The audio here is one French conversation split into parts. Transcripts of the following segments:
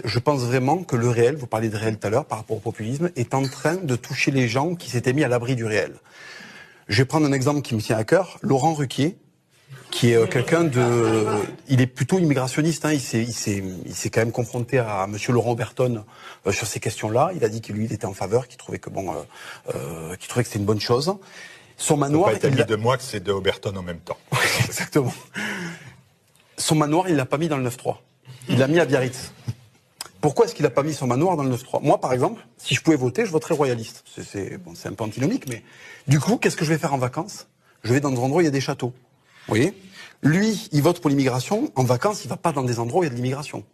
Je pense vraiment que le réel, vous parliez de réel tout à l'heure par rapport au populisme, est en train de toucher les gens qui s'étaient mis à l'abri du réel. Je vais prendre un exemple qui me tient à cœur. Laurent Ruquier, qui est quelqu'un de... Il est plutôt immigrationniste, hein. Il s'est quand même confronté à monsieur Laurent Oberton sur ces questions-là. Il a dit que lui, il était en faveur, qu'il trouvait que c'était une bonne chose. Son manoir... Ça peut pas être ami de moi que c'est de Oberton en même temps. Exactement. Son manoir, il l'a pas mis dans le 9-3. Il l'a mis à Biarritz. Pourquoi est-ce qu'il n'a pas mis son manoir dans le 9-3 ? Moi, par exemple, si je pouvais voter, je voterais royaliste. C'est un peu antinomique, mais du coup, qu'est-ce que je vais faire en vacances ? Je vais dans des endroits où il y a des châteaux. Vous voyez ? Lui, il vote pour l'immigration. En vacances, il va pas dans des endroits où il y a de l'immigration.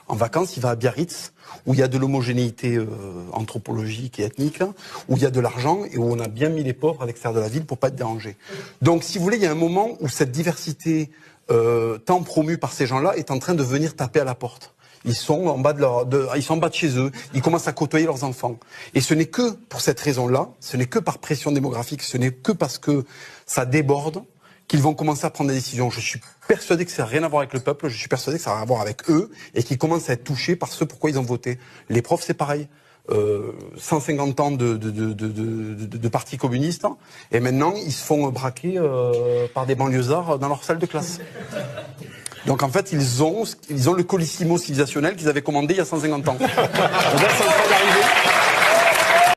En vacances, il va à Biarritz, où il y a de l'homogénéité anthropologique et ethnique, où il y a de l'argent et où on a bien mis les pauvres à l'extérieur de la ville pour pas être dérangés. Donc, si vous voulez, il y a un moment où cette diversité tant promue par ces gens-là est en train de venir taper à la porte. Ils sont en bas ils sont en bas de chez eux. Ils commencent à côtoyer leurs enfants. Et ce n'est que pour cette raison-là, ce n'est que par pression démographique, ce n'est que parce que ça déborde qu'ils vont commencer à prendre des décisions. Je suis persuadé que ça n'a rien à voir avec le peuple. Je suis persuadé que ça a rien à voir avec eux et qu'ils commencent à être touchés par ce pourquoi ils ont voté. Les profs, c'est pareil. 150 ans de parti communiste, hein, et maintenant ils se font braquer par des banlieusards dans leur salle de classe. Donc en fait, ils ont le colissimo civilisationnel qu'ils avaient commandé il y a 150 ans. Donc là, c'est en train d'arriver.